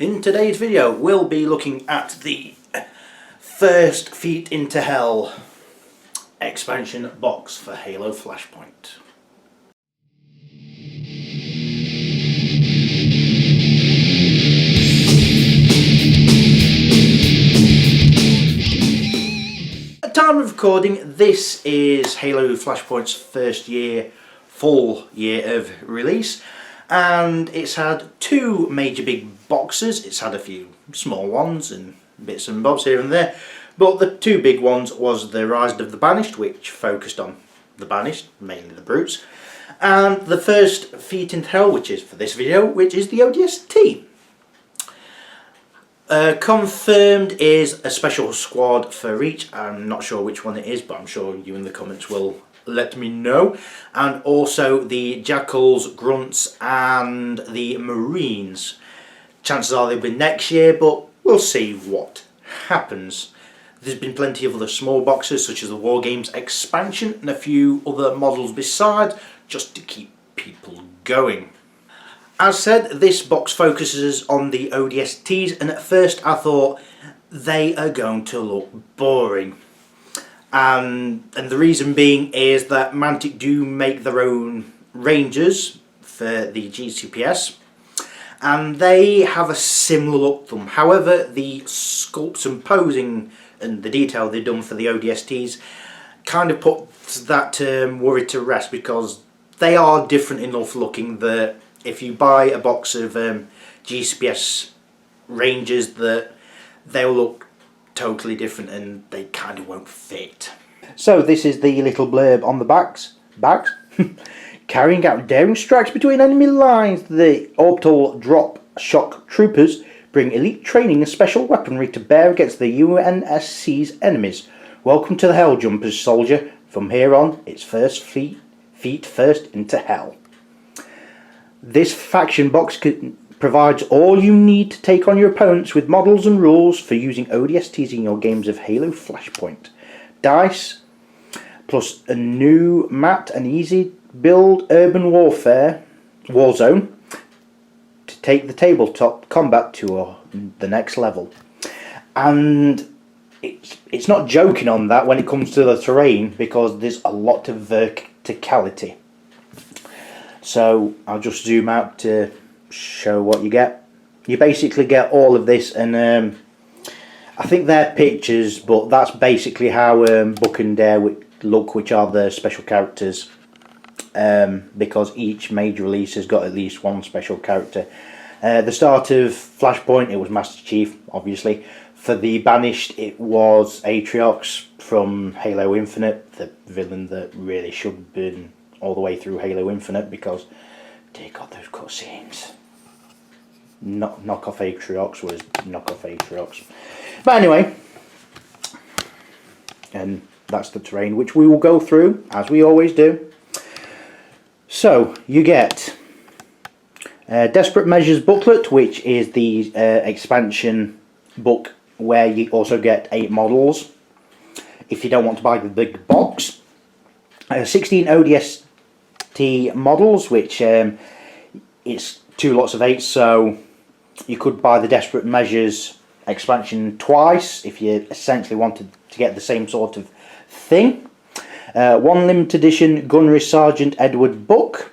In today's video we'll be looking at the First Feet into Hell expansion box for Halo Flashpoint. At time of recording, this is Halo Flashpoint's full year of release, and it's had two major big boxes. It's had a few small ones and bits and bobs here and there, but the two big ones was the Rise of the Banished, which focused on the Banished, mainly the brutes, and the First Feet into Hell, which is for this video, which is the ODST. Confirmed is a special squad for each. I'm not sure which one it is, but I'm sure you in the comments will let me know. And also the Jackals, Grunts and the Marines. Chances are they'll be next year, but we'll see what happens. There's been plenty of other small boxes, such as the War Games expansion and a few other models besides, just to keep people going. As said, this box focuses on the ODSTs, and at first I thought they are going to look boring. And the reason being is that Mantic do make their own Rangers for the GCPS, and they have a similar look to them. However, the sculpts and posing and the detail they've done for the ODSTs kind of puts that worry to rest, because they are different enough looking that if you buy a box of GCPS Rangers, that they'll look totally different and they kind of won't fit. So this is the little blurb on the backs. Carrying out daring strikes between enemy lines, the orbital drop shock troopers bring elite training and special weaponry to bear against the UNSC's enemies. Welcome to the Hell Jumpers, soldier. From here on, it's first feet first into hell. This faction box provides all you need to take on your opponents with models and rules for using ODSTs in your games of Halo Flashpoint. Dice, plus a new matte and easy build urban warfare warzone to take the tabletop combat to the next level. And it's not joking on that when it comes to the terrain, because there's a lot of verticality. So I'll just zoom out to show what you get. You basically get all of this, and I think they're pictures, but that's basically how Buck and Dare look, which are the special characters, because each major release has got at least one special character. The start of Flashpoint, it was Master Chief, obviously. For the Banished, it was Atriox from Halo Infinite, the villain that really should have been all the way through Halo Infinite, because dear God, those cutscenes. Knockoff Atriox was knockoff Atriox. But anyway, and that's the terrain which we will go through, as we always do. So, you get Desperate Measures booklet, which is the expansion book where you also get 8 models if you don't want to buy the big box. 16 ODST models, which it's 2 lots of 8, so you could buy the Desperate Measures expansion twice if you essentially wanted to get the same sort of thing. 1 limited edition Gunnery Sergeant Edward book,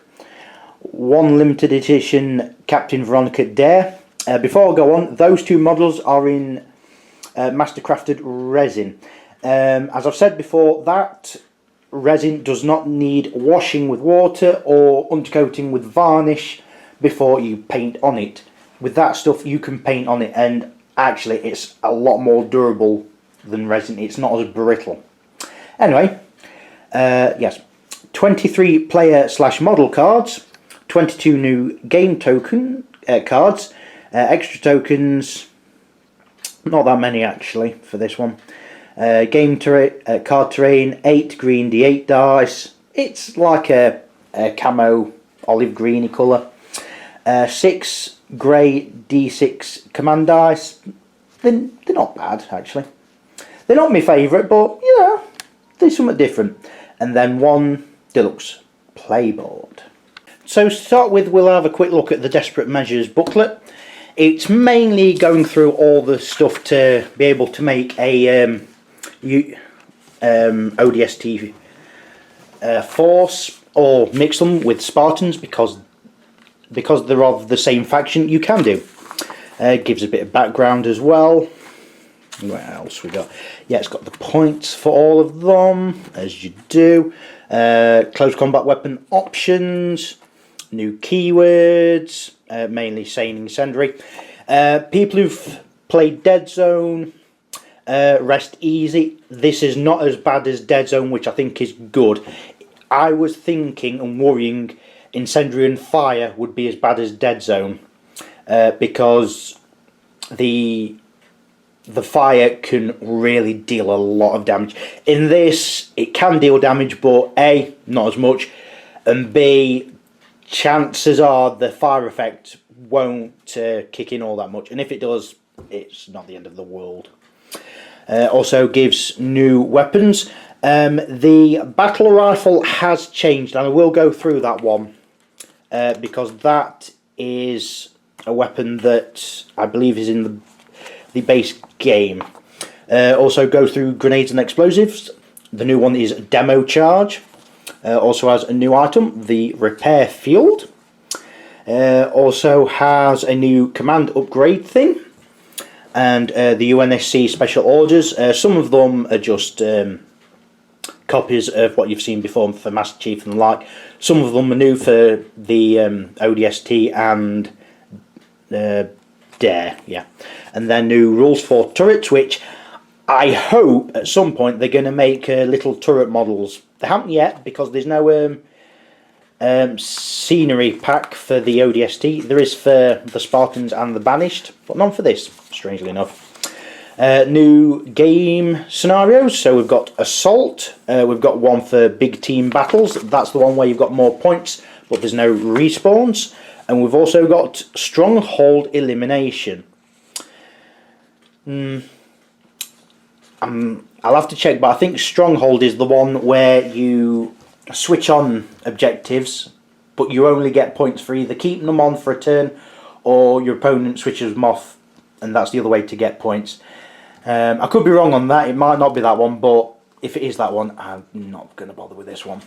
1 limited edition Captain Veronica Dare. Before I go on, those 2 models are in mastercrafted resin. As I've said before, that resin does not need washing with water or undercoating with varnish before you paint on it. With that stuff you can paint on it, and actually it's a lot more durable than resin. It's not as brittle. Anyway, yes, 23 player / model cards, 22 new game token cards, extra tokens, not that many actually for this one. Card terrain, 8 green D8 dice. It's like a camo olive greeny colour. 6 grey D6 command dice. They're not bad actually. They're not my favourite, but you know, they're somewhat different. And then 1 deluxe playboard. So to start with, we'll have a quick look at the Desperate Measures booklet. It's mainly going through all the stuff to be able to make a ODST force, or mix them with Spartans, because they're of the same faction. You can do. Gives a bit of background as well. What else we got? Yeah, it's got the points for all of them, as you do. Close combat weapon options, new keywords, mainly sane incendiary. People who've played Dead Zone, rest easy. This is not as bad as Dead Zone, which I think is good. I was thinking and worrying incendiary and fire would be as bad as Dead Zone, because the fire can really deal a lot of damage. In this, it can deal damage, but A, not as much, and B, chances are the fire effect won't kick in all that much, and if it does, it's not the end of the world. Also gives new weapons. The battle rifle has changed, and I will go through that one, because that is a weapon that I believe is in the base game. Also go through grenades and explosives. The new one is Demo Charge. Also has a new item, the Repair Field. Also has a new command upgrade thing, and the UNSC Special Orders. Some of them are just copies of what you've seen before for Master Chief and the like. Some of them are new for the ODST and Dare, yeah. And then new rules for turrets, which I hope at some point they're going to make little turret models. They haven't yet, because there's no scenery pack for the ODST. There is for the Spartans and the Banished, but none for this, strangely enough. New game scenarios. So we've got Assault. We've got one for big team battles. That's the one where you've got more points, but there's no respawns. And we've also got Stronghold Elimination. I'll have to check, but I think Stronghold is the one where you switch on objectives, but you only get points for either keeping them on for a turn, or your opponent switches them off, and that's the other way to get points. I could be wrong on that. It might not be that one, but if it is that one, I'm not going to bother with this one.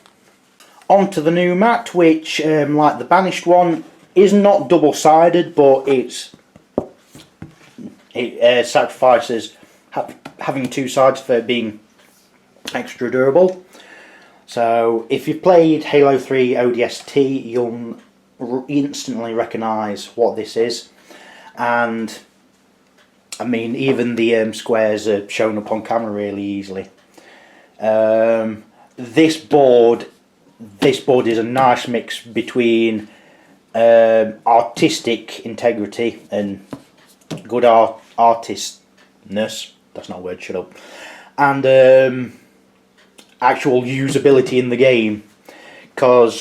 On to the new mat, which, like the Banished one, is not double-sided, but it sacrifices having two sides for being extra durable. So if you've played Halo 3 ODST, you'll instantly recognise what this is. And I mean, even the squares are shown up on camera really easily. This board is a nice mix between artistic integrity and good artistness. That's not a word, shut up. And actual usability in the game, because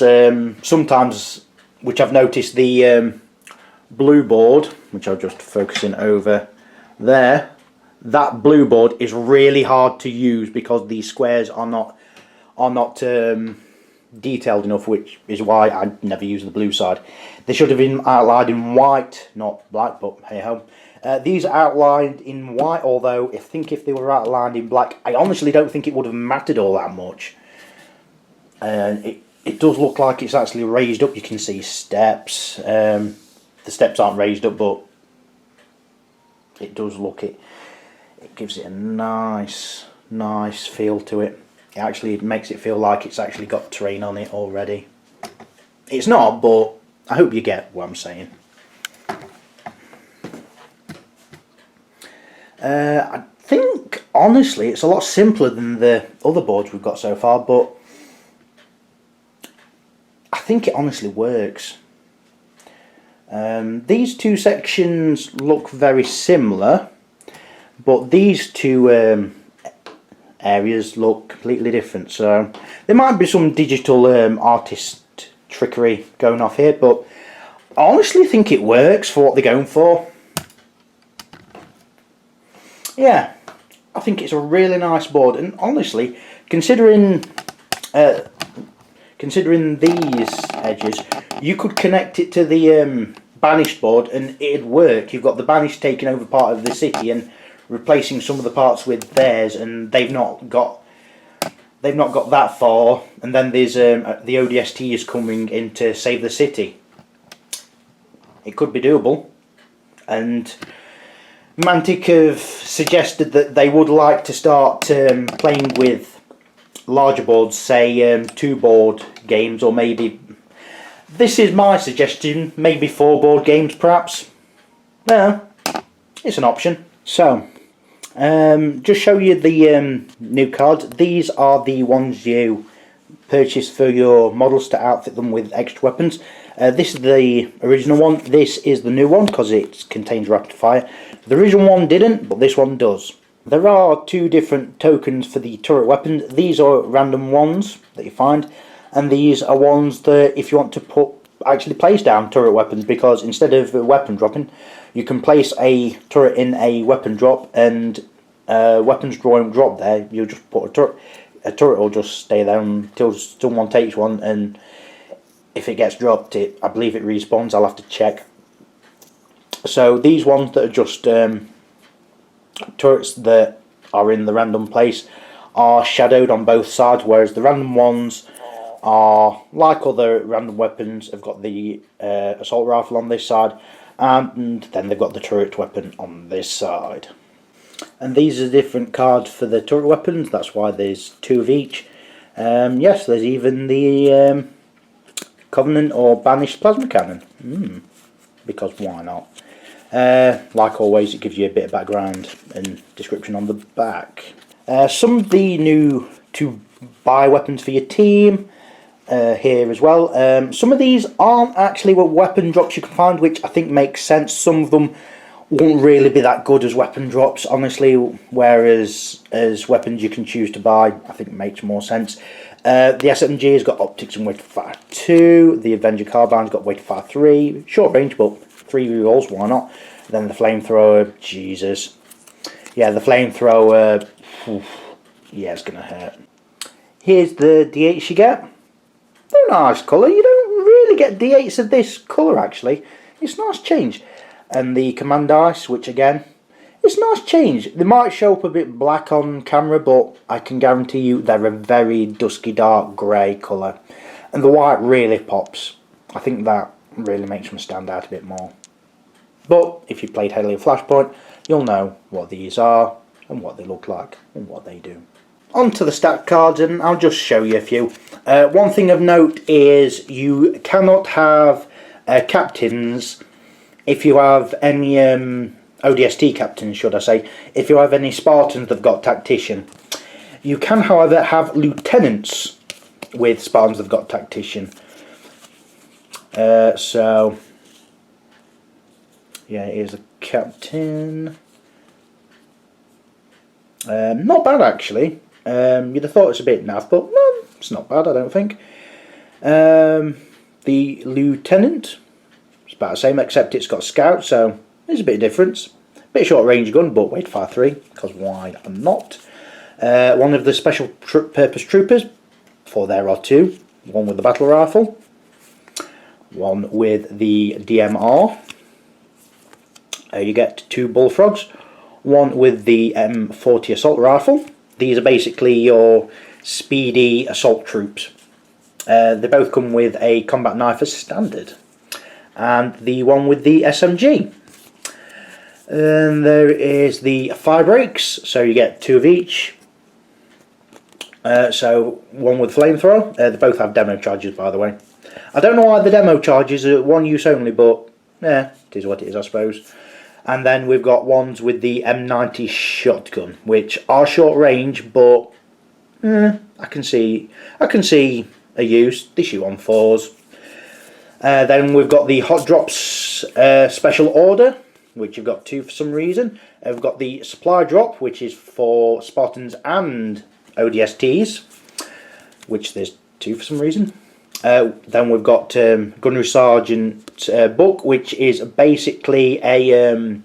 sometimes, which I've noticed, the blue board, which I'm just focusing over there, that blue board is really hard to use because these squares are not detailed enough, which is why I never use the blue side. They should have been outlined in white, not black, but hey ho. These are outlined in white, although I think if they were outlined in black, I honestly don't think it would have mattered all that much. And it does look like it's actually raised up. You can see steps. The steps aren't raised up, but it does look it gives it a nice feel to it. It actually makes it feel like it's actually got terrain on it already. It's not, but I hope you get what I'm saying. I think, honestly, it's a lot simpler than the other boards we've got so far, but I think it honestly works. These two sections look very similar, but these two areas look completely different. So there might be some digital artist trickery going off here, but I honestly think it works for what they're going for. Yeah, I think it's a really nice board, and honestly, considering these edges, you could connect it to the banished board, and it'd work. You've got the banished taking over part of the city and replacing some of the parts with theirs, and they've not got that far. And then there's the ODST is coming in to save the city. It could be doable, and Mantic have suggested that they would like to start playing with larger boards, say 2 board games, or maybe, this is my suggestion, maybe 4 board games perhaps. No, it's an option. So, just show you the new cards. These are the ones you purchase for your models to outfit them with extra weapons. This is the original one. This is the new one because it contains rapid fire. The original one didn't, but this one does. There are 2 different tokens for the turret weapons. These are random ones that you find, and these are ones that if you want to actually place down turret weapons, because instead of weapon dropping, you can place a turret in a weapon drop, and weapons won't drop there. You'll just put a turret. A turret will just stay there until someone takes one, and if it gets dropped, I believe it respawns. I'll have to check. So these ones that are just turrets that are in the random place are shadowed on both sides, whereas the random ones are, like other random weapons, have got the assault rifle on this side, and then they've got the turret weapon on this side. And these are different cards for the turret weapons, that's why there's 2 of each. Yes, there's even the Covenant or Banished Plasma Cannon, because why not? Like always, it gives you a bit of background and description on the back. Some of the new to buy weapons for your team here as well. Some of these aren't actually what weapon drops you can find, which I think makes sense. Some of them won't really be that good as weapon drops, honestly, whereas as weapons you can choose to buy, I think it makes more sense. The SMG has got optics and weight of fire 2. The Avenger Carbine's got weight of fire 3. Short range, but 3 rerolls, why not? Then the flamethrower, Jesus. Yeah, the flamethrower, yeah, it's gonna hurt. Here's the D8s you get. They're a nice colour. You don't really get D8s of this colour, actually. It's a nice change. And the command dice, which again, it's a nice change. They might show up a bit black on camera, but I can guarantee you they're a very dusky dark grey colour. And the white really pops. I think that really makes them stand out a bit more. But if you played Halo Flashpoint, you'll know what these are and what they look like and what they do. On to the stat cards, and I'll just show you a few. One thing of note is you cannot have captains if you have any ODST captains, should I say, if you have any Spartans that've got tactician. You can, however, have lieutenants with Spartans that've got tactician. So yeah, here's a captain. Not bad actually. You'd have thought it's a bit naff, but no, it's not bad, I don't think. The lieutenant, it's about the same, except it's got scout, so there's a bit of difference. Bit of short range gun, but weight fire 3, because why not? One of the special purpose troopers, for there are 2. One with the battle rifle, one with the DMR. You get 2 bullfrogs, one with the M40 assault rifle. These are basically your speedy assault troops. They both come with a combat knife as standard. And the one with the SMG. And there is the fire breaks, so you get 2 of each. So one with flamethrower. They both have demo charges, by the way. I don't know why the demo charges are 1 use only, but yeah, it is what it is, I suppose. And then we've got ones with the M90 shotgun, which are short range, but I can see a use. They shoot on 4s. Then we've got the hot drops special order, which you've got 2 for some reason. We've got the supply drop, which is for Spartans and ODSTs, which there's 2 for some reason. Then we've got Gunnery Sergeant book, which is basically a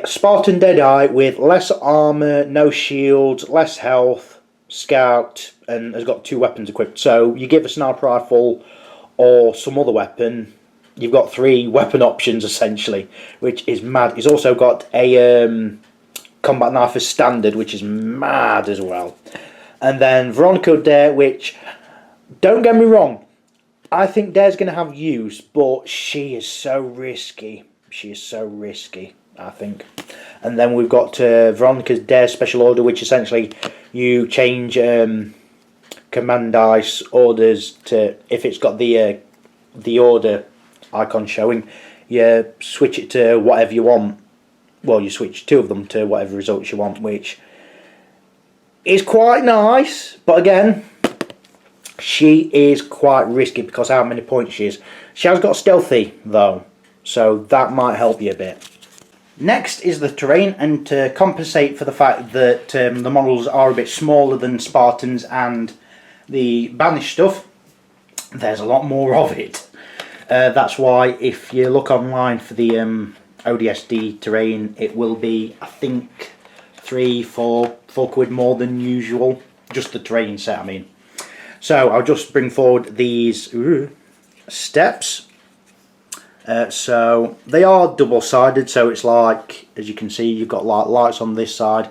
Spartan Deadeye with less armour, no shields, less health, scout, and has got 2 weapons equipped. So you give a sniper rifle or some other weapon, you've got 3 weapon options essentially, which is mad. He's also got a combat knife as standard, which is mad as well. And then Veronica Dare, which, don't get me wrong, I think Dare's going to have use, but she is so risky. She is so risky, I think. And then we've got Veronica's Dare Special Order, which essentially you change command dice orders to, if it's got the order icon showing, you switch it to whatever you want. Well, you switch 2 of them to whatever results you want, which is quite nice. But again, she is quite risky because how many points she is. She has got stealthy though, so that might help you a bit. Next is the terrain, and to compensate for the fact that the models are a bit smaller than Spartans and the banished stuff, there's a lot more of it. That's why if you look online for the ODSD terrain, it will be, I think, 3-4 quid more than usual. Just the terrain set, I mean. So I'll just bring forward these steps. So they are double-sided, so it's like, as you can see, you've got like lights on this side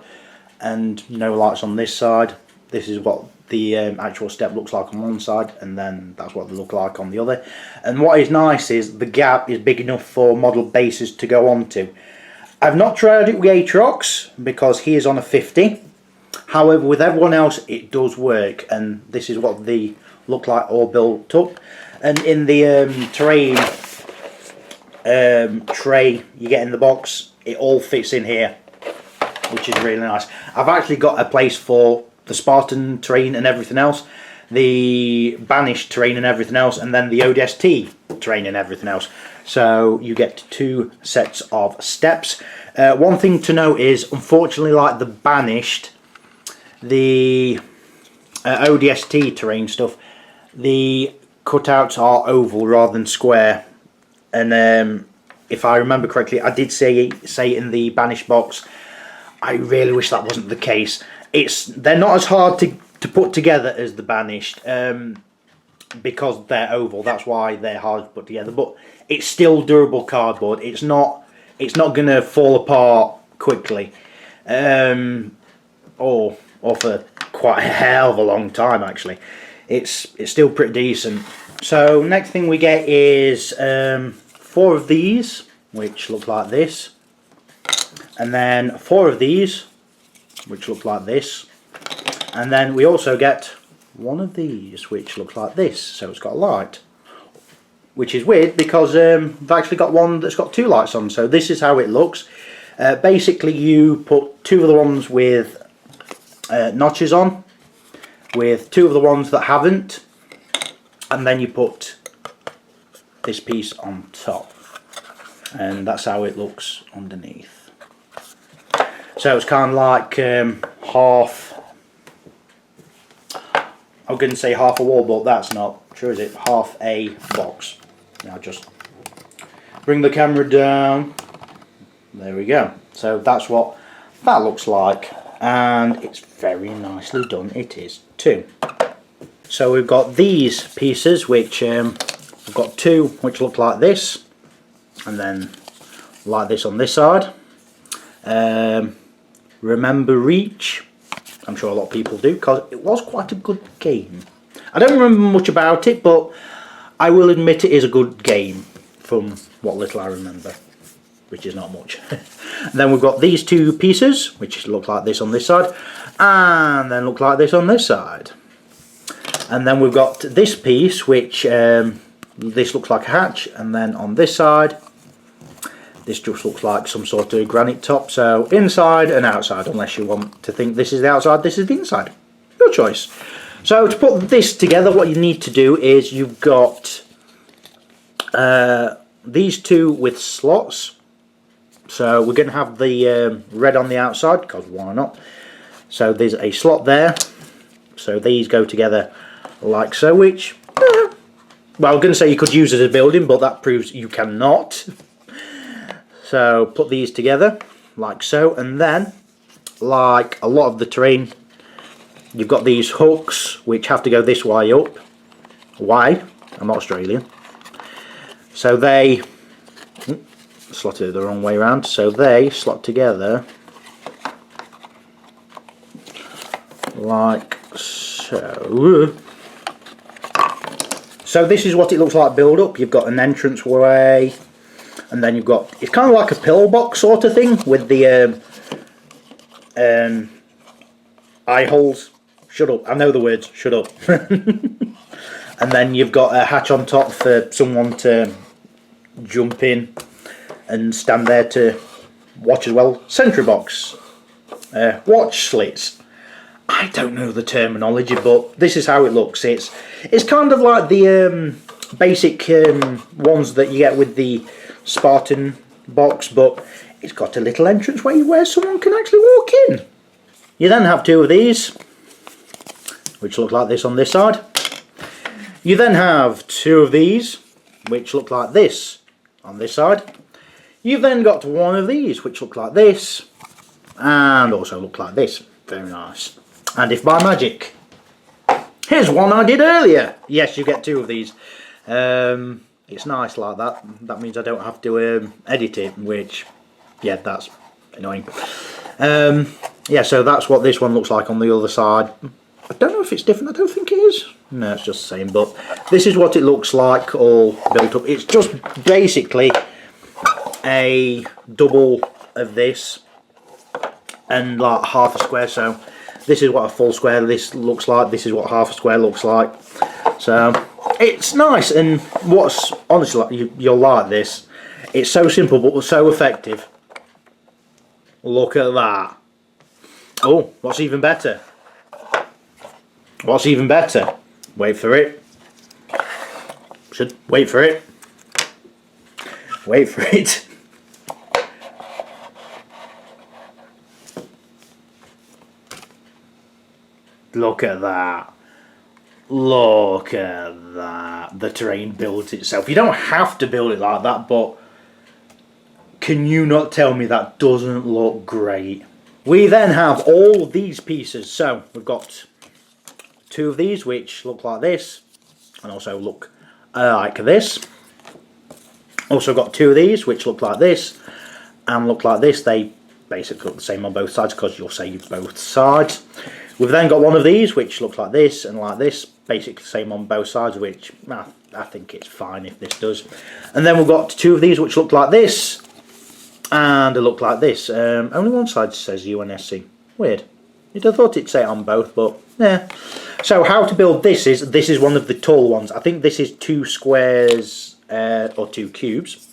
and no lights on this side. This is what the actual step looks like on one side, and then that's what they look like on the other. And what is nice is the gap is big enough for model bases to go onto. I've not tried it with Aatrox because he is on a 50. However, with everyone else it does work, and this is what they look like all built up. And in the terrain tray you get in the box, it all fits in here, which is really nice. I've actually got a place for the Spartan terrain and everything else, the banished terrain and everything else, and then the ODST terrain and everything else. So you get 2 sets of steps. One thing to note is, unfortunately, like the banished, the ODST terrain stuff, the cutouts are oval rather than square. And if I remember correctly, I did say in the banished box, I really wish that wasn't the case. They're not as hard to put together as the banished, because they're oval. That's why they're hard to put together. But it's still durable cardboard. It's not going to fall apart quickly, or for quite a hell of a long time actually. It's still pretty decent. So next thing we get is 4 of these, which look like this, and then 4 of these, which look like this, and then we also get 1 of these, which looks like this. So it's got a light, which is weird because I've actually got one that's got 2 lights on. So this is how it looks. Basically, you put 2 of the ones with notches on, with 2 of the ones that haven't, and then you put this piece on top, and that's how it looks underneath. So it's kind of like half, I was going to say half a wall, but that's not true, is it? Half a box. Now just bring the camera down. There we go. So that's what that looks like, and it's very nicely done. It is too. So we've got these pieces, which I've got 2 which look like this, and then like this on this side. Remember Reach? I'm sure a lot of people do, because it was quite a good game. I don't remember much about it, but I will admit it is a good game from what little I remember, which is not much. Then we've got these 2 pieces, which look like this on this side, and then look like this on this side. And then we've got this piece, which this looks like a hatch, and then on this side, this just looks like some sort of granite top. So inside and outside, unless you want to think this is the outside, this is the inside. Your choice. So to put this together, what you need to do is you've got these 2 with slots. So we're going to have the red on the outside, because why not? So there's a slot there. So these go together like so, which, well, I'm going to say you could use it as a building, but that proves you cannot. So put these together like so, and then, like a lot of the terrain, you've got these hooks which have to go this way up. Why? I'm not Australian. So they slotted it the wrong way around. So they slot together like so. So this is what it looks like build up. You've got an entrance way, and then you've got, it's kind of like a pillbox sort of thing with the eye holes. Shut up, I know the words, shut up. And then you've got a hatch on top for someone to jump in and stand there to watch as well. Sentry box, watch slits. I don't know the terminology, but this is how it looks. It's kind of like the basic ones that you get with the Spartan box, but it's got a little entranceway where someone can actually walk in. You then have two of these, which look like this on this side. You then have two of these, which look like this on this side. You've then got one of these, which look like this, and also look like this. Very nice. And if by magic, here's one I did earlier. Yes, you get two of these. It's nice like that. That means I don't have to edit it, which, yeah, that's annoying. Yeah, so that's what this one looks like on the other side. I don't know if it's different. I don't think it is. No, it's just the same. But this is what it looks like all built up. It's just basically a double of this and like half a square. So this is what a full square this looks like. This is what half a square looks like. So it's nice, and what's honestly, you'll like this. It's so simple but so effective. Look at that. Oh, what's even better? What's even better? Wait for it. Should wait for it. Wait for it. Look at that. Look at that. The terrain builds itself. You don't have to build it like that, but can you not tell me that doesn't look great? We then have all these pieces. So we've got two of these which look like this and also look like this. Also got two of these which look like this and look like this. They basically look the same on both sides because you'll save both sides. We've then got one of these which looks like this and like this, basically the same on both sides, which I think it's fine if this does. And then we've got two of these which look like this and they look like this. Only one side says UNSC. Weird. You'd have thought it'd say it on both, but yeah. So how to build this is one of the tall ones. I think this is 2 squares or 2 cubes.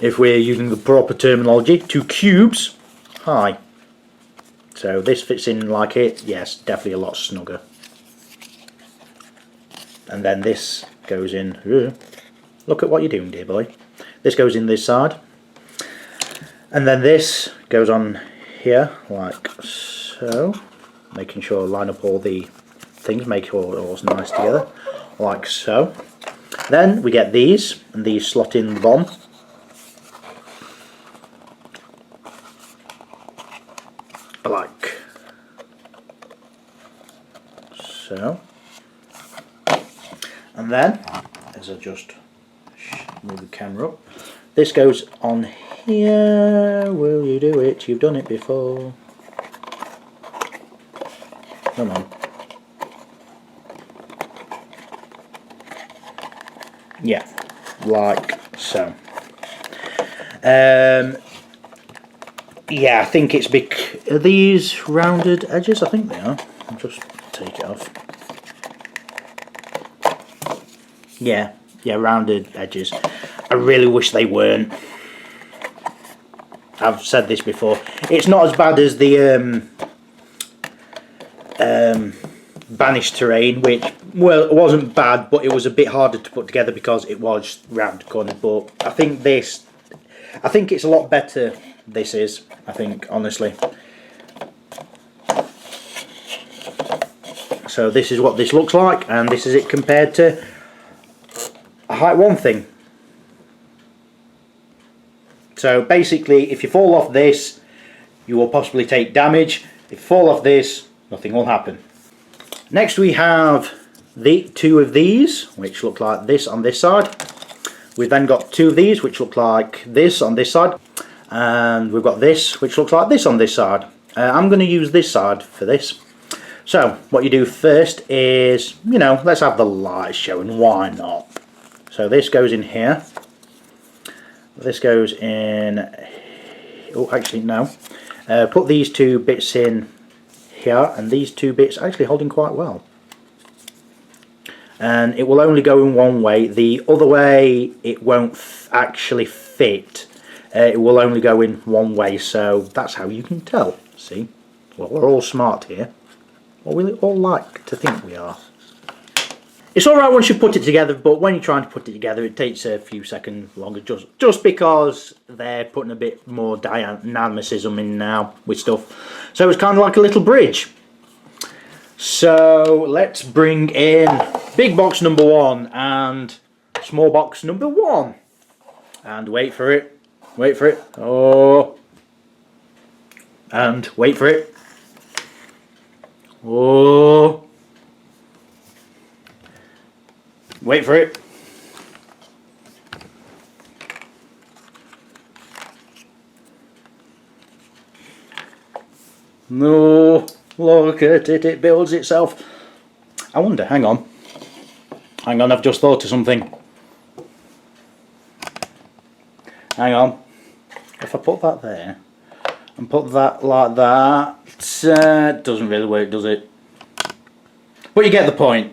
If we're using the proper terminology, 2 cubes high. So this fits in like it. Yes, definitely a lot snugger. And then this goes in. Look at what you're doing, dear boy. This goes in this side. And then this goes on here like so. Making sure I line up all the things, make sure it all's nice together, like so. Then we get these, and these slot in the bottom. Like so. And then, as I just move the camera up, this goes on here. Will you do it? You've done it before. Come on. Yeah, like so. Yeah, I think it's big. Are these rounded edges? I think they are. I'll just take it off. Yeah, rounded edges. I really wish they weren't. I've said this before. It's not as bad as the banished terrain, which, well, it wasn't bad, but it was a bit harder to put together because it was round corner. But I think it's a lot better. This is, I think, honestly. So this is what this looks like, and this is it compared to a height 1 thing. So basically, if you fall off this, you will possibly take damage. If you fall off this, nothing will happen. Next we have the 2 of these, which look like this on this side. We've then got two of these which look like this on this side, and we've got this which looks like this on this side. I'm going to use this side for this. So what you do first is, you know, let's have the light showing, why not? So this goes in here, this goes in, oh actually no, put these two bits in here, and these two bits actually holding quite well. And it will only go in one way, the other way it won't actually fit. It will only go in one way, so that's how you can tell. See, well, we're all smart here, or we all like to think we are. It's alright once you put it together, but when you're trying to put it together it takes a few seconds longer, just because they're putting a bit more dynamicism in now with stuff. So it's kind of like a little bridge. So let's bring in big box number 1 and small box number 1. And wait for it. Wait for it. Oh. And wait for it. Oh. Wait for it. No. Look at it, it builds itself. I wonder, hang on, I've just thought of something. Hang on, if I put that there and put that like that, it doesn't really work, does it? But you get the point.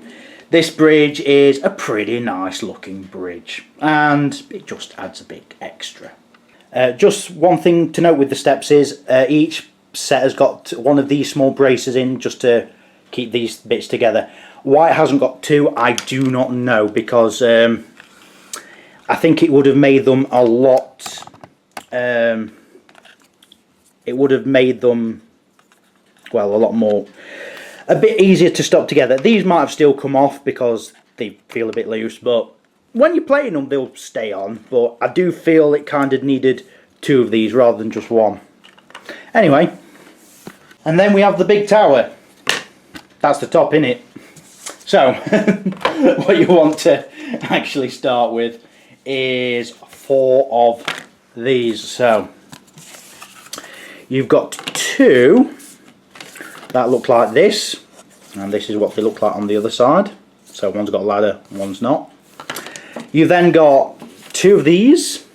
This bridge is a pretty nice looking bridge, and it just adds a bit extra. Just one thing to note with the steps is each set has got one of these small braces in just to keep these bits together. Why it hasn't got two, I do not know, because I think it would have made them a lot, it would have made them, well, a lot more, a bit easier to stop together. These might have still come off because they feel a bit loose, but when you're playing them they'll stay on. But I do feel it kind of needed two of these rather than just one. Anyway, and then we have the big tower. That's the top, innit? So, what you want to actually start with is 4 of these. So, you've got 2 that look like this, and this is what they look like on the other side. So one's got a ladder, one's not. You've then got 2 of these,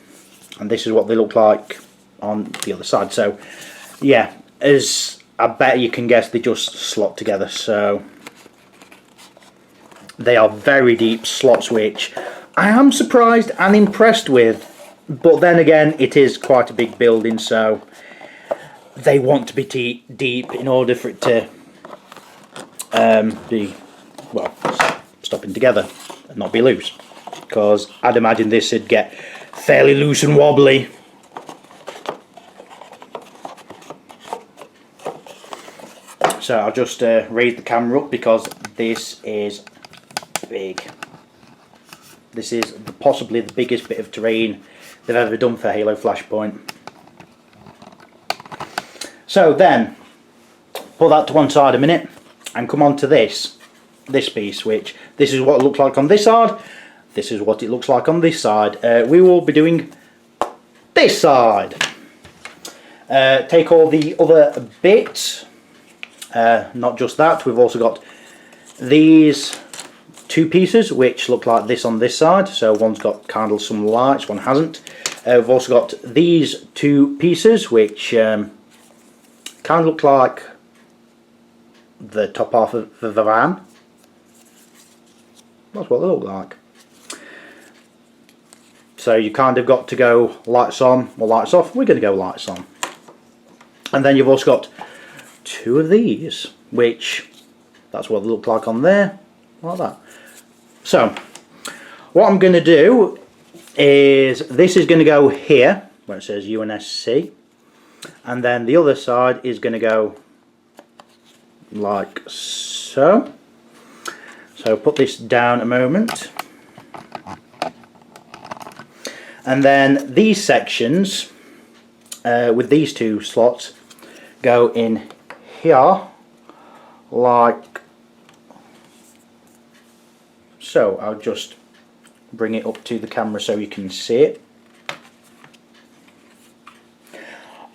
and this is what they look like on the other side. So yeah, as I bet you can guess, they just slot together. So they are very deep slots, which I am surprised and impressed with. But then again, it is quite a big building, so they want to be deep in order for it to be, well, stopping together and not be loose. Because I'd imagine this would get fairly loose and wobbly. So I'll just raise the camera up because this is big. This is possibly the biggest bit of terrain they've ever done for Halo Flashpoint. So then, put that to one side a minute and come on to this piece, which this is what it looks like on this side, this is what it looks like on this side. We will be doing this side. Take all the other bits, not just that, we've also got these 2 pieces which look like this on this side, so one's got kind of some lights, one hasn't. We've also got these 2 pieces which kind of look like the top half of the van. That's what they look like. So you kind of got to go lights on or lights off. We're going to go lights on. And then you've also got 2 of these, which that's what they look like on there, like that. So what I'm going to do is this is going to go here where it says UNSC, and then the other side is going to go like so. So put this down a moment, and then these sections with these 2 slots go in here like so. I'll just bring it up to the camera so you can see it.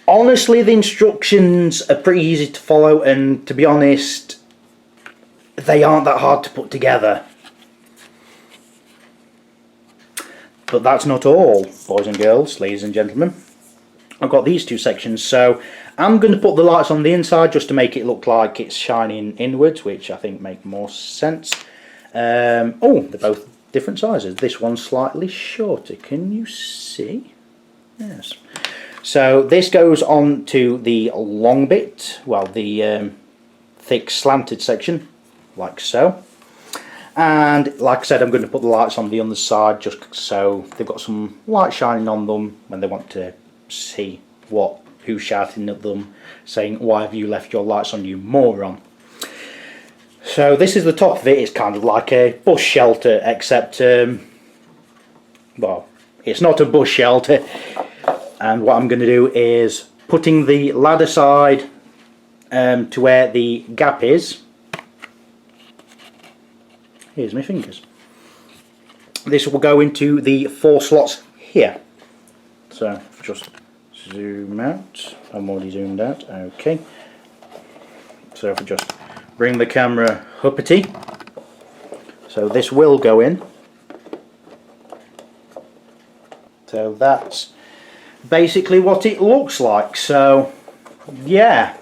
Honestly, the instructions are pretty easy to follow, and to be honest, they aren't that hard to put together. But that's not all, boys and girls, ladies and gentlemen. I've got these two sections, so I'm going to put the lights on the inside just to make it look like it's shining inwards, which I think make more sense. Oh, they're both different sizes. This one's slightly shorter. Can you see? Yes. So this goes on to the long bit, well, the thick slanted section, like so. And like I said, I'm going to put the lights on the underside just so they've got some light shining on them when they want to see who's shouting at them, saying, "Why have you left your lights on, you moron?" So this is the top of it. It's kind of like a bush shelter, except, well, it's not a bush shelter. And what I'm going to do is putting the ladder side to where the gap is. Here's my fingers. This will go into the 4 slots here. So just zoom out. I'm already zoomed out. Okay. So if I just bring the camera uppity. So this will go in. So that's basically what it looks like. So yeah,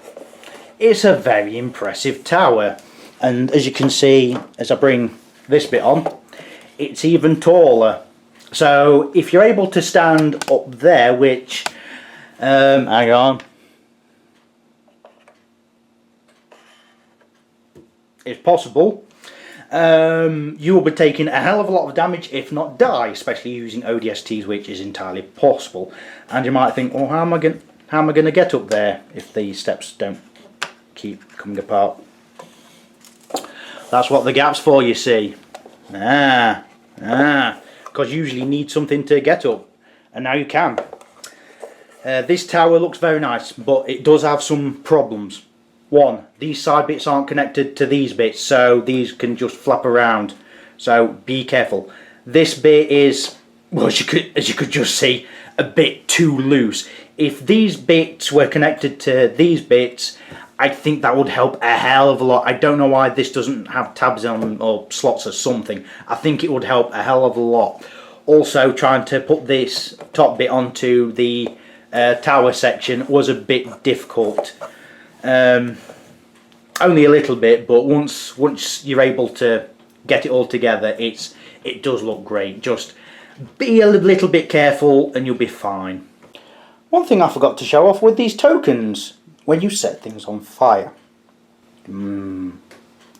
it's a very impressive tower, and as you can see, as I bring this bit on, it's even taller. So if you're able to stand up there, which hang on, is possible, you will be taking a hell of a lot of damage, if not die, especially using ODSTs, which is entirely possible. And you might think, well, how am I going to get up there if the steps don't keep coming apart? That's what the gap's for, you see. Because usually you need something to get up, and now you can. This tower looks very nice, but it does have some problems. One, these side bits aren't connected to these bits, so these can just flap around. So be careful. This bit is, well, as you could just see, a bit too loose. If these bits were connected to these bits, I think that would help a hell of a lot. I don't know why this doesn't have tabs on or slots or something. I think it would help a hell of a lot. Also, trying to put this top bit onto the tower section was a bit difficult. Only a little bit, but once you're able to get it all together, it does look great. Just be a little bit careful and you'll be fine. One thing I forgot to show off with these tokens, when you set things on fire.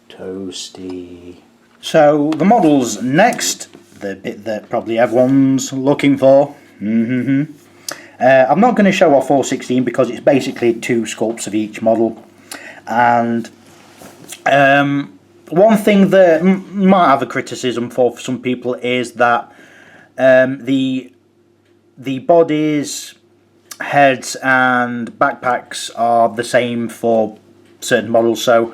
Toasty. So the models next, the bit that probably everyone's looking for. I'm not going to show off all 16 because it's basically 2 sculpts of each model. And one thing that might have a criticism for some people is that the bodies, heads and backpacks are the same for certain models. So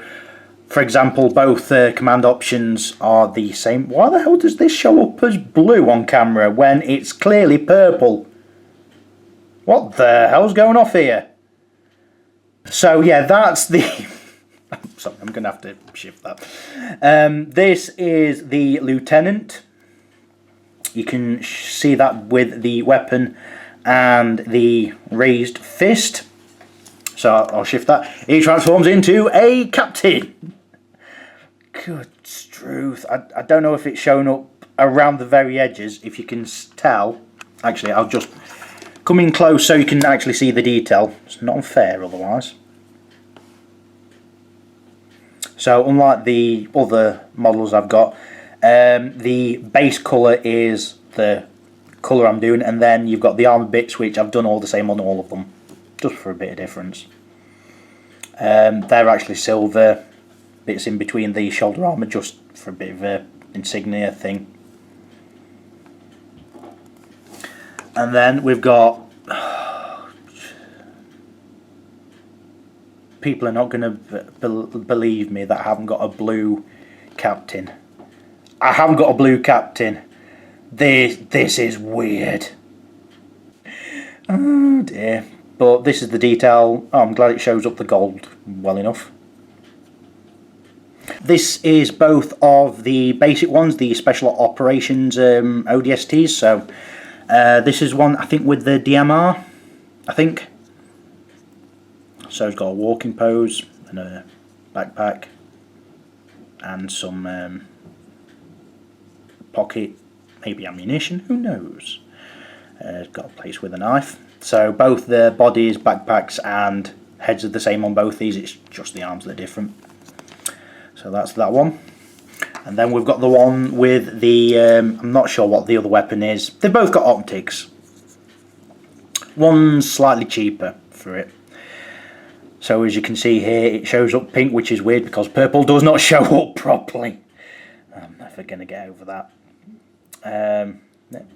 for example, both command options are the same. Why the hell does this show up as blue on camera when it's clearly purple? What the hell's going off here? So yeah, that's the sorry, I'm gonna have to shift that. This is the lieutenant. You can see that with the weapon and the raised fist. So I'll shift that. He transforms into a captain. Good struth. I don't know if it's shown up around the very edges, if you can tell. Actually, I'll just come in close so you can actually see the detail. It's not unfair otherwise. So unlike the other models I've got, the base colour is the colour I'm doing, and then you've got the armour bits, which I've done all the same on all of them, just for a bit of difference. They're actually silver bits in between the shoulder armour, just for a bit of a insignia thing. And then we've got, people are not going to believe me that I haven't got a blue captain. I haven't got a blue captain. This is weird. Oh dear. But this is the detail. Oh, I'm glad it shows up the gold well enough. This is both of the basic ones, the Special Operations ODSTs. So this is one, I think, with the DMR, I think. So it's got a walking pose and a backpack and some pocket, maybe ammunition, who knows. It's got a place with a knife. So both the bodies, backpacks and heads are the same on both these, it's just the arms that are different. So that's that one. And then we've got the one with the, I'm not sure what the other weapon is. They've both got optics. One's slightly cheaper for it. So as you can see here, it shows up pink, which is weird because purple does not show up properly. I'm never going to get over that.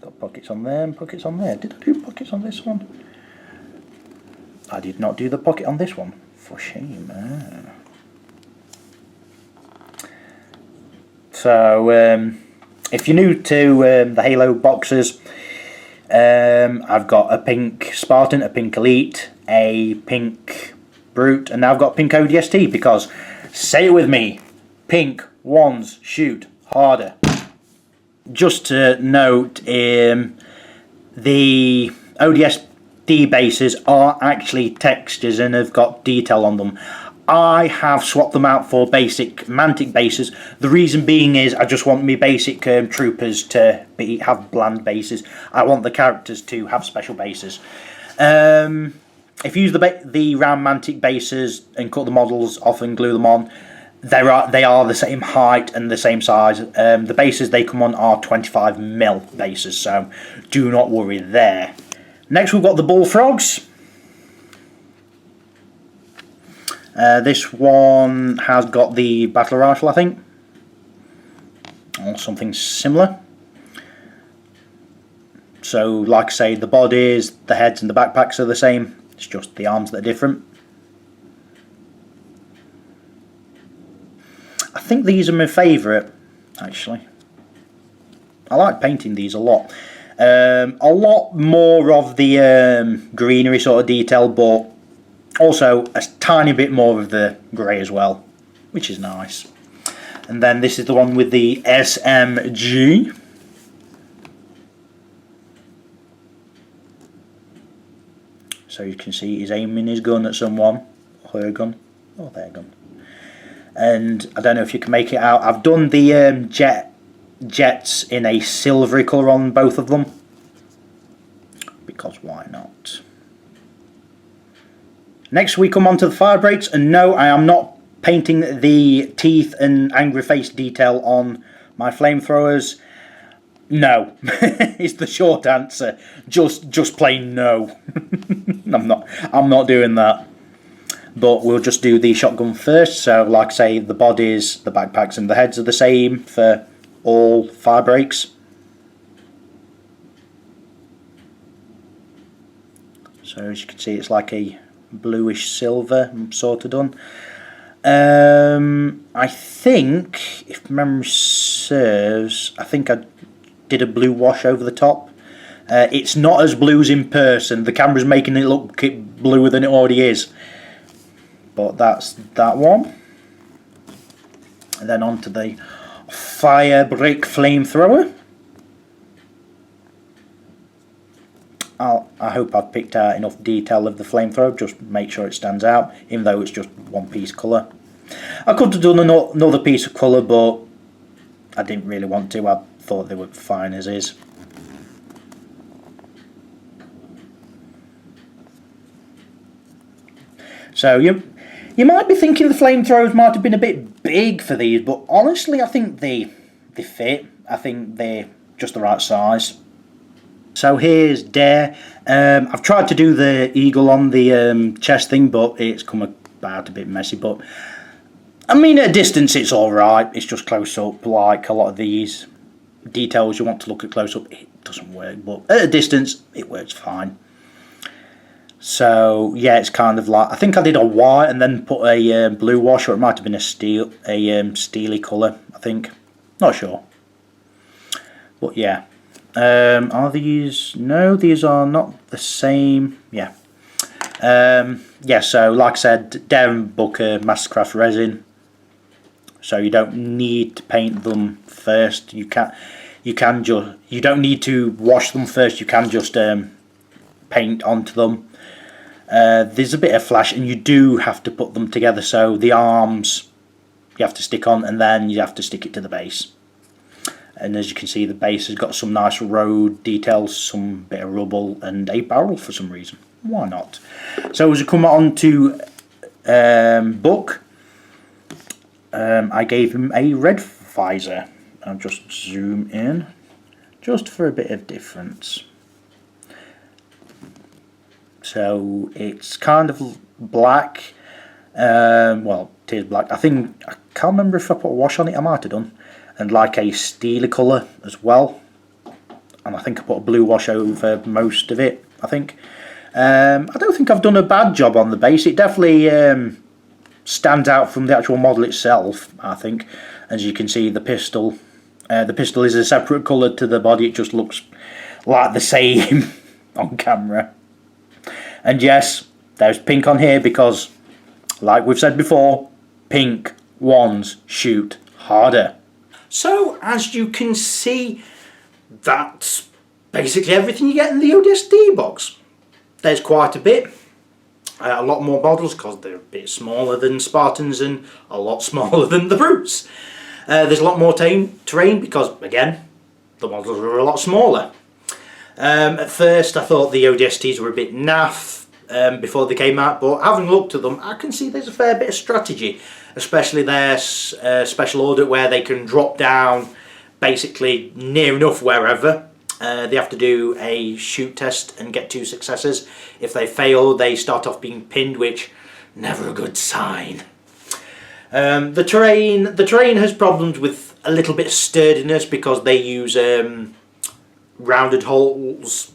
Got pockets on there and pockets on there. Did I do pockets on this one? I did not do the pocket on this one. For shame. So, if you're new to the Halo boxes, I've got a pink Spartan, a pink Elite, a pink Brute, and now I've got pink ODST because, say it with me, pink ones shoot harder. Just to note, the ODST bases are actually textures and have got detail on them. I have swapped them out for basic Mantic bases. The reason being is I just want my basic troopers to have bland bases. I want the characters to have special bases. If you use the round Mantic bases and cut the models off and glue them on, they are the same height and the same size. The bases they come on are 25mm bases, so do not worry there. Next we've got the bullfrogs. This one has got the battle rifle, I think, or something similar. So, like I say, the bodies, the heads and the backpacks are the same, it's just the arms that are different. I think these are my favourite, actually. I like painting these a lot. A lot more of the greenery sort of detail, but also a tiny bit more of the grey as well, which is nice. And then this is the one with the SMG. So you can see he's aiming his gun at someone, or her gun, or their gun. And I don't know if you can make it out. I've done the jets in a silvery colour on both of them, because why not? Next we come on to the fire breaks, and no, I am not painting the teeth and angry face detail on my flamethrowers. No, is the short answer. Just plain no. I'm not doing that. But we'll just do the shotgun first. So, like I say, the bodies, the backpacks, and the heads are the same for all fire breaks. So as you can see, it's like a bluish silver sort of done. I think, if memory serves, I think I did a blue wash over the top. It's not as blue as in person. The camera's making it look bluer than it already is. But that's that one. And then on to the fire break flamethrower. I hope I've picked out enough detail of the flamethrower, just make sure it stands out, even though it's just one piece colour. I could have done another piece of colour, but I didn't really want to. I thought they were fine as is. So you might be thinking the flamethrowers might have been a bit big for these, but honestly I think they fit. I think they're just the right size. So here's Dare. I've tried to do the eagle on the chest thing, but it's come about a bit messy. But I mean, at a distance it's alright. It's just close up, like a lot of these details you want to look at close up, it doesn't work. But at a distance, it works fine. So yeah, it's kind of like, I think I did a white and then put a blue wash, or it might have been a steely colour, I think. Not sure. But yeah. Are these? No, these are not the same. Yeah. Yeah, so like I said, Darren Booker Mastercraft resin. So you don't need to paint them first. You don't need to wash them first. You can just paint onto them. There's a bit of flash, and you do have to put them together. So the arms you have to stick on, and then you have to stick it to the base. And as you can see, the base has got some nice road details, some bit of rubble, and a barrel for some reason. Why not? So as we come on to Book, I gave him a red visor. I'll just zoom in, just for a bit of difference. So it's kind of black. Well, it is black. I can't remember if I put a wash on it. I might have done. And like a steely colour as well. And I think I put a blue wash over most of it, I think. I don't think I've done a bad job on the base. It definitely stands out from the actual model itself, I think. As you can see, the pistol is a separate colour to the body. It just looks like the same on camera. And yes, there's pink on here because, like we've said before, pink ones shoot harder. So, as you can see, that's basically everything you get in the ODST box. There's quite a bit. A lot more models because they're a bit smaller than Spartans and a lot smaller than the Brutes. There's a lot more terrain because, again, the models are a lot smaller. At first I thought the ODSTs were a bit naff before they came out, but having looked at them, I can see there's a fair bit of strategy, especially their special order where they can drop down basically near enough wherever. They have to do a shoot test and get 2 successes. If they fail, they start off being pinned, which never a good sign. The terrain has problems with a little bit of sturdiness because they use rounded holes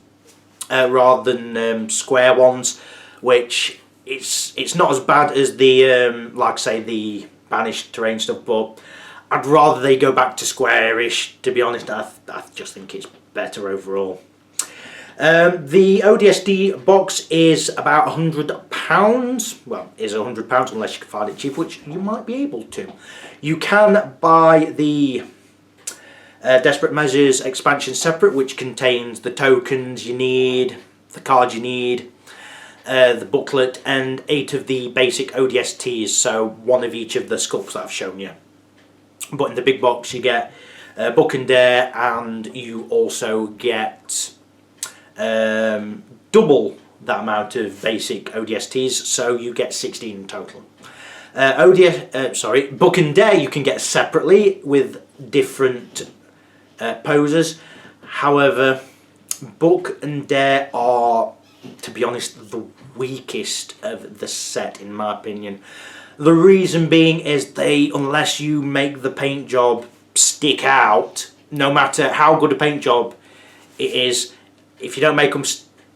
rather than square ones, which it's not as bad as the like say the banished terrain stuff, but I'd rather they go back to squarish. To be honest, I just think it's better overall. The ODST box is about £100. Well, is £100 unless you can find it cheap, which you might be able to. You can buy the Desperate Measures expansion separate, which contains the tokens you need, the cards you need, the booklet, and 8 of the basic ODSTs, so 1 of each of the sculpts that I've shown you. But in the big box you get Book and Dare, and you also get double that amount of basic ODSTs, so you get 16 in total. Book and Dare you can get separately with different poses. However, Book and Dare are, to be honest, the weakest of the set in my opinion. The reason being is unless you make the paint job stick out, no matter how good a paint job it is, if you don't make them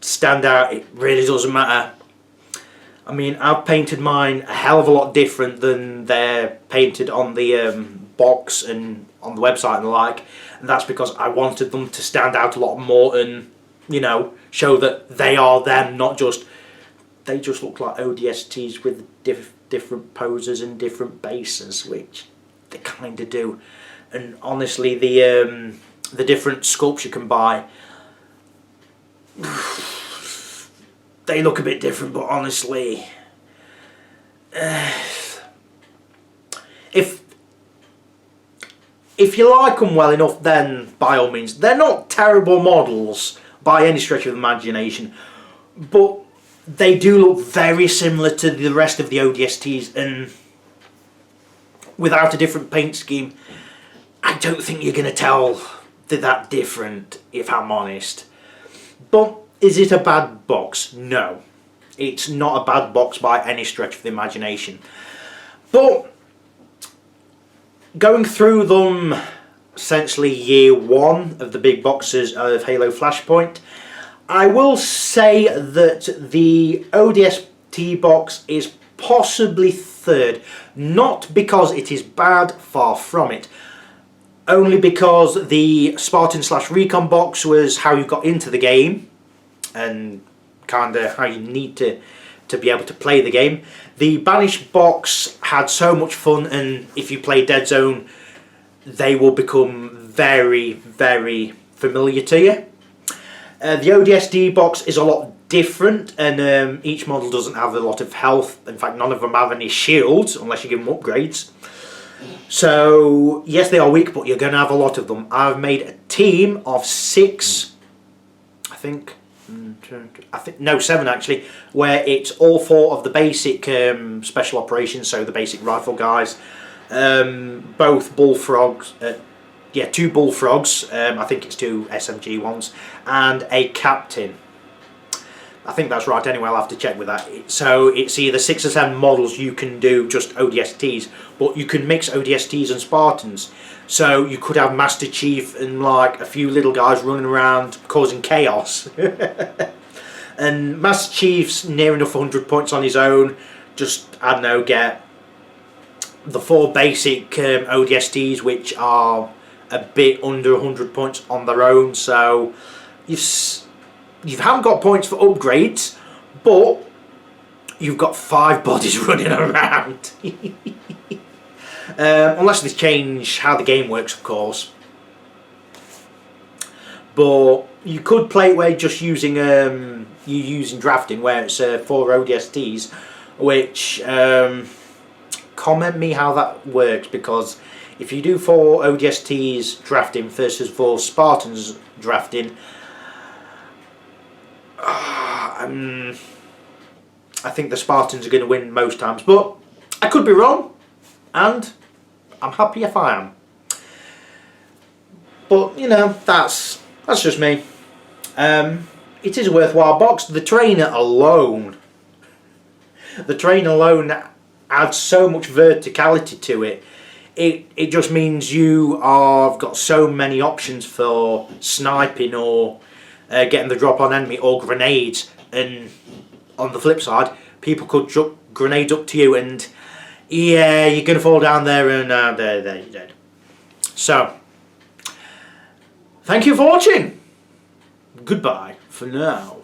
stand out, it really doesn't matter. I mean, I've painted mine a hell of a lot different than they're painted on the box and on the website and the like, and that's because I wanted them to stand out a lot more and, you know, show that they are them, not just they just look like ODSTs with different poses and different bases, which they kind of do. And honestly, the different sculpts you can buy, they look a bit different, but honestly, if you like them well enough, then by all means. They're not terrible models by any stretch of the imagination, but they do look very similar to the rest of the ODSTs, and without a different paint scheme, I don't think you're going to tell they're that different, if I'm honest. But is it a bad box? No. It's not a bad box by any stretch of the imagination. But going through them, essentially year 1 of the big boxes of Halo Flashpoint, I will say that the ODST box is possibly 3rd. Not because it is bad, far from it. only because the Spartan / Recon box was how you got into the game and kind of how you need to be able to play the game. The Banished box had so much fun, and if you play Dead Zone, they will become very, very familiar to you. The ODST box is a lot different, and each model doesn't have a lot of health. In fact, none of them have any shields unless you give them upgrades. So yes, they are weak, but you're going to have a lot of them. I've made a team of 6, I think no, 7 actually, where it's all 4 of the basic special operations, so the basic rifle guys, both bullfrogs, 2 bullfrogs, I think it's 2 SMG ones, and a captain. I think that's right anyway, I'll have to check with that. So it's either 6 or 7 models you can do just ODSTs, but you can mix ODSTs and Spartans. So you could have Master Chief and like a few little guys running around causing chaos. And Master Chief's near enough 100 points on his own. Just, I don't know, get the 4 basic ODSTs, which are a bit under 100 points on their own. So you haven't got points for upgrades, but you've got 5 bodies running around. Unless they change how the game works, of course. But you could play it where just using using drafting, where it's 4 ODSTs, which comment me how that works, because if you do 4 ODSTs drafting versus 4 Spartans drafting, I think the Spartans are going to win most times, but I could be wrong, and I'm happy if I am. But you know, that's just me. It is a worthwhile box. The trainer alone adds so much verticality to it. It just means you have got so many options for sniping or getting the drop on enemy or grenades. And on the flip side, people could chuck grenades up to you, and yeah, you're going to fall down there, and there you're dead. So, thank you for watching. Goodbye for now.